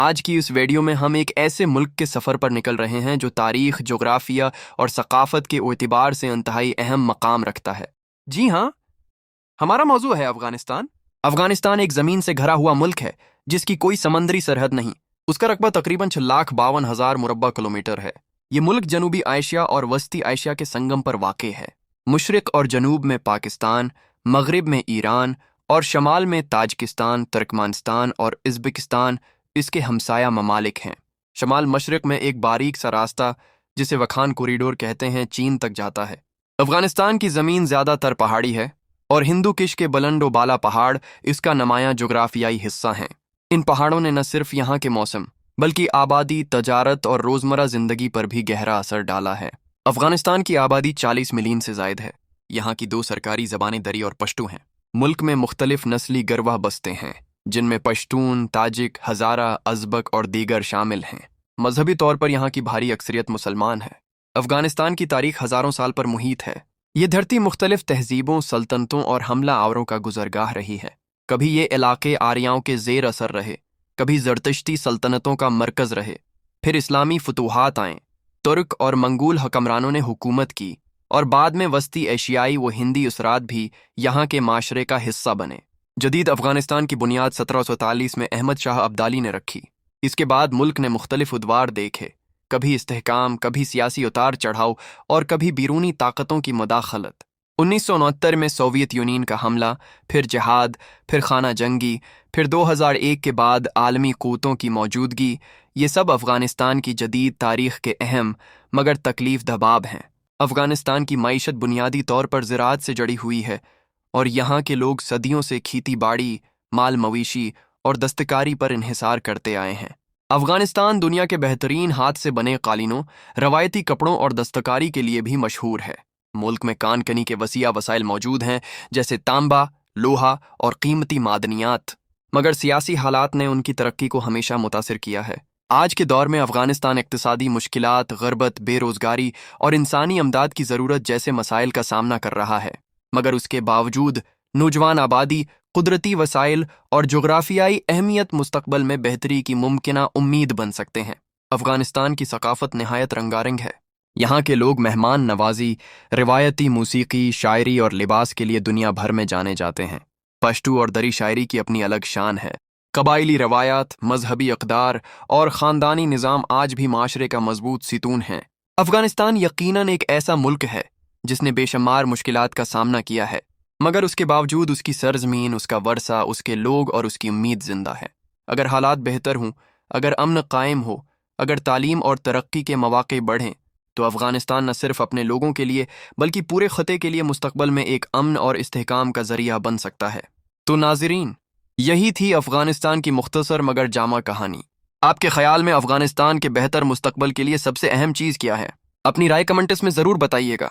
آج کی اس ویڈیو میں ہم ایک ایسے ملک کے سفر پر نکل رہے ہیں جو تاریخ، جغرافیہ اور ثقافت کے اعتبار سے انتہائی اہم مقام رکھتا ہے۔ جی ہاں، ہمارا موضوع ہے افغانستان۔ افغانستان ایک زمین سے گھرا ہوا ملک ہے جس کی کوئی سمندری سرحد نہیں۔ اس کا رقبہ تقریباً 6,52,000 مربع کلومیٹر ہے۔ یہ ملک جنوبی ایشیا اور وسطی ایشیا کے سنگم پر واقع ہے۔ مشرق اور جنوب میں پاکستان، مغرب میں ایران اور شمال میں تاجکستان، ترکمانستان اور ازبکستان اس کے ہمسایہ ممالک ہیں۔ شمال مشرق میں ایک باریک سا راستہ جسے وکھان کوریڈور کہتے ہیں چین تک جاتا ہے۔ افغانستان کی زمین زیادہ تر پہاڑی ہے اور ہندو کش کے بلند و بالا پہاڑ اس کا نمایاں جغرافیائی حصہ ہیں۔ ان پہاڑوں نے نہ صرف یہاں کے موسم بلکہ آبادی، تجارت اور روزمرہ زندگی پر بھی گہرا اثر ڈالا ہے۔ افغانستان کی آبادی 40 ملین سے زائد ہے۔ یہاں کی 2 سرکاری زبانیں دری اور پشتو ہیں۔ ملک میں مختلف نسلی گروہ بستے ہیں جن میں پشتون، تاجک، ہزارہ، ازبک اور دیگر شامل ہیں۔ مذہبی طور پر یہاں کی بھاری اکثریت مسلمان ہے۔ افغانستان کی تاریخ ہزاروں سال پر محیط ہے۔ یہ دھرتی مختلف تہذیبوں، سلطنتوں اور حملہ آوروں کا گزرگاہ رہی ہے۔ کبھی یہ علاقے آریاؤں کے زیر اثر رہے، کبھی زرتشتی سلطنتوں کا مرکز رہے، پھر اسلامی فتوحات آئیں، ترک اور منگول حکمرانوں نے حکومت کی اور بعد میں وسطی ایشیائی و ہندی اثرات بھی یہاں کے معاشرے کا حصہ بنے۔ جدید افغانستان کی بنیاد 1743 میں احمد شاہ ابدالی نے رکھی۔ اس کے بعد ملک نے مختلف ادوار دیکھے، کبھی استحکام، کبھی سیاسی اتار چڑھاؤ اور کبھی بیرونی طاقتوں کی مداخلت۔ 1969 میں سوویت یونین کا حملہ، پھر جہاد، پھر خانہ جنگی، پھر 2001 کے بعد عالمی قوتوں کی موجودگی، یہ سب افغانستان کی جدید تاریخ کے اہم مگر تکلیف دہ باب ہیں۔ افغانستان کی معیشت بنیادی طور پر زراعت سے جڑی ہوئی ہے اور یہاں کے لوگ صدیوں سے کھیتی باڑی، مال مویشی اور دستکاری پر انحصار کرتے آئے ہیں۔ افغانستان دنیا کے بہترین ہاتھ سے بنے قالینوں، روایتی کپڑوں اور دستکاری کے لیے بھی مشہور ہے۔ ملک میں کان کنی کے وسیع وسائل موجود ہیں جیسے تانبا، لوہا اور قیمتی معدنیات، مگر سیاسی حالات نے ان کی ترقی کو ہمیشہ متاثر کیا ہے۔ آج کے دور میں افغانستان اقتصادی مشکلات، غربت، بے روزگاری اور انسانی امداد کی ضرورت جیسے مسائل کا سامنا کر رہا ہے، مگر اس کے باوجود نوجوان آبادی، قدرتی وسائل اور جغرافیائی اہمیت مستقبل میں بہتری کی ممکنہ امید بن سکتے ہیں۔ افغانستان کی ثقافت نہایت رنگارنگ ہے۔ یہاں کے لوگ مہمان نوازی، روایتی موسیقی، شاعری اور لباس کے لیے دنیا بھر میں جانے جاتے ہیں۔ پشتو اور دری شاعری کی اپنی الگ شان ہے۔ قبائلی روایات، مذہبی اقدار اور خاندانی نظام آج بھی معاشرے کا مضبوط ستون ہیں۔ افغانستان یقیناً ایک ایسا ملک ہے جس نے بے شمار مشکلات کا سامنا کیا ہے، مگر اس کے باوجود اس کی سرزمین، اس کا ورثہ، اس کے لوگ اور اس کی امید زندہ ہے۔ اگر حالات بہتر ہوں، اگر امن قائم ہو، اگر تعلیم اور ترقی کے مواقع بڑھیں، تو افغانستان نہ صرف اپنے لوگوں کے لیے بلکہ پورے خطے کے لیے مستقبل میں ایک امن اور استحکام کا ذریعہ بن سکتا ہے۔ تو ناظرین، یہی تھی افغانستان کی مختصر مگر جامع کہانی۔ آپ کے خیال میں افغانستان کے بہتر مستقبل کے لیے سب سے اہم چیز کیا ہے؟ اپنی رائے کمنٹس میں ضرور بتائیے گا۔